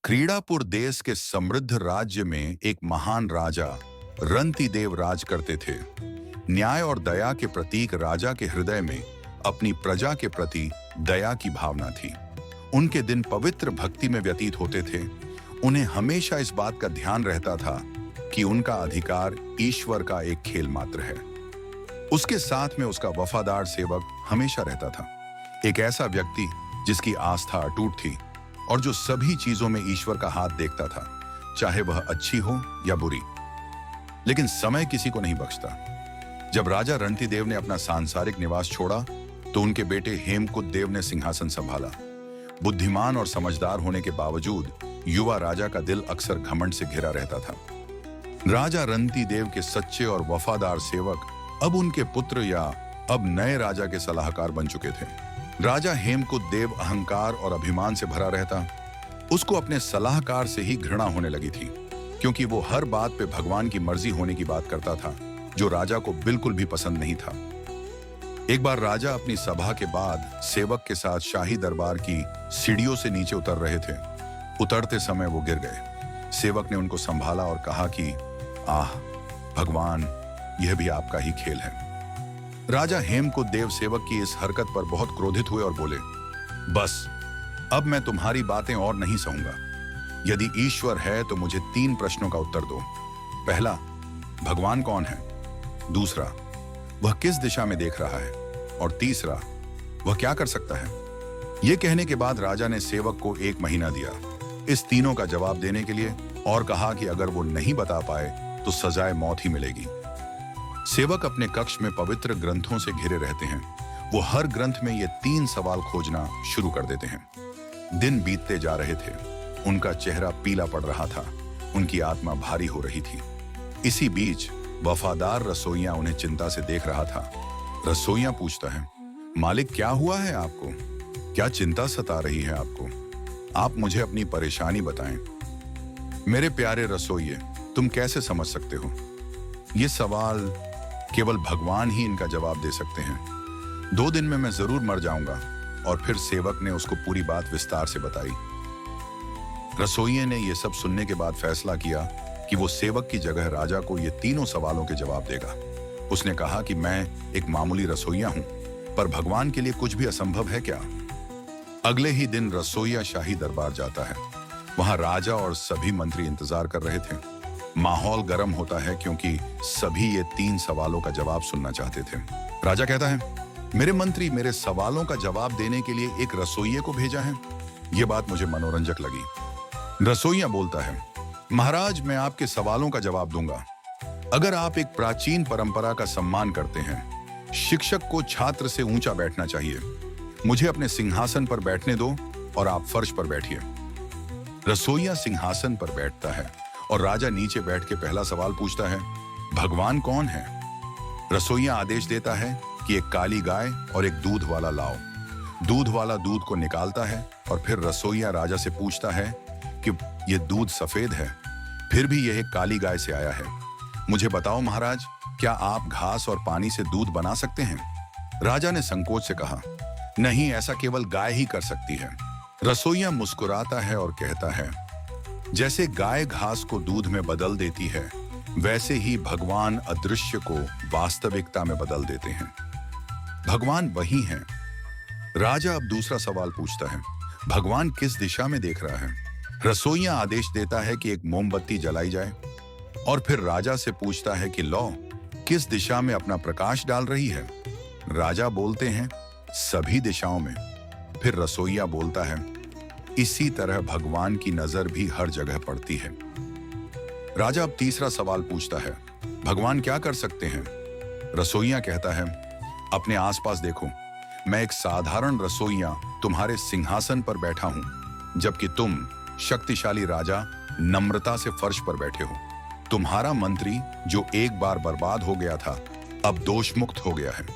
क्रीड़ापुर देश के समृद्ध राज्य में एक महान राजा रंतिदेव राज करते थे। न्याय और दया के प्रतीक राजा के हृदय में अपनी प्रजा के प्रति दया की भावना थी। उनके दिन पवित्र भक्ति में व्यतीत होते थे। उन्हें हमेशा इस बात का ध्यान रहता था कि उनका अधिकार ईश्वर का एक खेल मात्र है। उसके साथ में उसका वफादार सेवक हमेशा रहता था, एक ऐसा व्यक्ति जिसकी आस्था अटूट थी और जो सभी चीजों में ईश्वर का हाथ देखता था, चाहे वह अच्छी हो या बुरी। लेकिन समय किसी को नहीं बख्शता। जब राजा रंतिदेव ने अपना सांसारिक निवास छोड़ा तो उनके बेटे हेमकुद देव ने सिंहासन संभाला। बुद्धिमान और समझदार होने के बावजूद युवा राजा का दिल अक्सर घमंड से घिरा रहता था। राजा रंतिदेव के सच्चे और वफादार सेवक अब उनके पुत्र या अब नए राजा के सलाहकार बन चुके थे। राजा हेमकुद देव अहंकार और अभिमान से भरा रहता। उसको अपने सलाहकार से ही घृणा होने लगी थी, क्योंकि वो हर बात पे भगवान की मर्जी होने की बात करता था, जो राजा को बिल्कुल भी पसंद नहीं था। एक बार राजा अपनी सभा के बाद सेवक के साथ शाही दरबार की सीढ़ियों से नीचे उतर रहे थे। उतरते समय वो गिर गए। सेवक ने उनको संभाला और कहा कि आह भगवान, यह भी आपका ही खेल है। राजा हेमकुद देव सेवक की इस हरकत पर बहुत क्रोधित हुए और बोले, बस अब मैं तुम्हारी बातें और नहीं सहूंगा। यदि ईश्वर है तो मुझे 3 प्रश्नों का उत्तर दो। पहला, भगवान कौन है? दूसरा, वह किस दिशा में देख रहा है? और तीसरा, वह क्या कर सकता है? यह कहने के बाद राजा ने सेवक को 1 महीना दिया इस तीनों का जवाब देने के लिए और कहा कि अगर वो नहीं बता पाए तो सजाए मौत ही मिलेगी। सेवक अपने कक्ष में पवित्र ग्रंथों से घिरे रहते हैं। वो हर ग्रंथ में ये 3 सवाल खोजना शुरू कर देते हैं। दिन बीतते जा रहे थे। उनका चेहरा पीला पड़ रहा था। उनकी आत्मा भारी हो रही थी। इसी बीच वफादार रसोइया उन्हें चिंता से देख रहा था। रसोइया पूछता है, मालिक क्या हुआ है आपको? क्या चिंता सता रही है आपको? आप मुझे अपनी परेशानी बताएं। मेरे प्यारे रसोइये, तुम कैसे समझ सकते हो? ये सवाल केवल भगवान ही इनका जवाब दे सकते हैं। 2 दिन में मैं जरूर मर जाऊंगा। और फिर सेवक ने उसको पूरी बात विस्तार से बताई। रसोइये ने यह सब सुनने के बाद फैसला किया कि वो सेवक की जगह राजा को ये तीनों सवालों के जवाब देगा। उसने कहा कि मैं एक मामूली रसोइया हूं, पर भगवान के लिए कुछ भी असंभव है क्या? अगले ही दिन रसोइया शाही दरबार जाता है। वहां राजा और सभी मंत्री इंतजार कर रहे थे। माहौल गर्म होता है क्योंकि सभी ये 3 सवालों का जवाब सुनना चाहते थे। राजा कहता है, मेरे मंत्री मेरे सवालों का जवाब देने के लिए एक रसोइये को भेजा है। यह बात मुझे मनोरंजक लगी। रसोइया बोलता है, महाराज, मैं आपके सवालों का जवाब दूंगा। अगर आप एक प्राचीन परंपरा का सम्मान करते हैं, शिक्षक को छात्र से ऊंचा बैठना चाहिए। मुझे अपने सिंहासन पर बैठने दो और आप फर्श पर बैठिए। रसोइया सिंहासन पर बैठता है और राजा नीचे बैठ के पहला सवाल पूछता है, भगवान कौन है? रसोइया आदेश देता है कि एक काली गाय और एक दूध वाला लाओ। दूध वाला दूध को निकालता है और फिर रसोइया राजा से पूछता है कि यह दूध सफेद है, फिर भी यह एक काली गाय से आया है। मुझे बताओ महाराज, क्या आप घास और पानी से दूध बना सकते हैं? राजा ने संकोच से कहा, नहीं, ऐसा केवल गाय ही कर सकती है। रसोइया मुस्कुराता है और कहता है, जैसे गाय घास को दूध में बदल देती है, वैसे ही भगवान अदृश्य को वास्तविकता में बदल देते हैं। भगवान वही हैं। राजा अब दूसरा सवाल पूछता है, भगवान किस दिशा में देख रहा है? रसोइया आदेश देता है कि एक मोमबत्ती जलाई जाए और फिर राजा से पूछता है कि लो, किस दिशा में अपना प्रकाश डाल रही है? राजा बोलते हैं, सभी दिशाओं में। फिर रसोइया बोलता है, इसी तरह भगवान की नजर भी हर जगह पड़ती है। राजा अब तीसरा सवाल पूछता है, भगवान क्या कर सकते हैं? रसोइया कहता है, अपने आसपास देखो, मैं एक साधारण रसोइया तुम्हारे सिंहासन पर बैठा हूं, जबकि तुम शक्तिशाली राजा नम्रता से फर्श पर बैठे हो। तुम्हारा मंत्री जो एक बार बर्बाद हो गया था, अब दोष मुक्त हो गया है।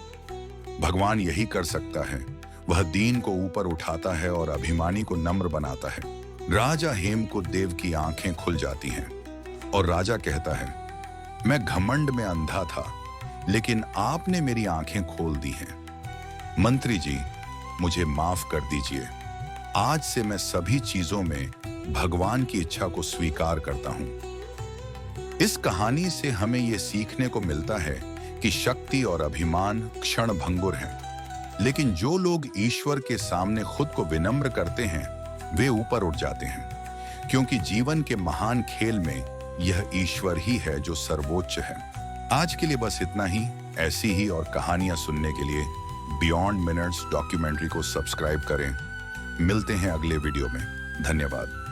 भगवान यही कर सकता है। वह दीन को ऊपर उठाता है और अभिमानी को नम्र बनाता है। राजा हेमकुद देव की आंखें खुल जाती हैं और राजा कहता है, मैं घमंड में अंधा था, लेकिन आपने मेरी आंखें खोल दी हैं। मंत्री जी, मुझे माफ कर दीजिए। आज से मैं सभी चीजों में भगवान की इच्छा को स्वीकार करता हूं। इस कहानी से हमें यह सीखने को मिलता है कि शक्ति और अभिमान क्षण भंगुर हैं, लेकिन जो लोग ईश्वर के सामने खुद को विनम्र करते हैं वे ऊपर उठ जाते हैं, क्योंकि जीवन के महान खेल में यह ईश्वर ही है जो सर्वोच्च है। आज के लिए बस इतना ही। ऐसी ही और कहानियां सुनने के लिए बियॉन्ड मिनट्स डॉक्यूमेंट्री को सब्सक्राइब करें। मिलते हैं अगले वीडियो में। धन्यवाद।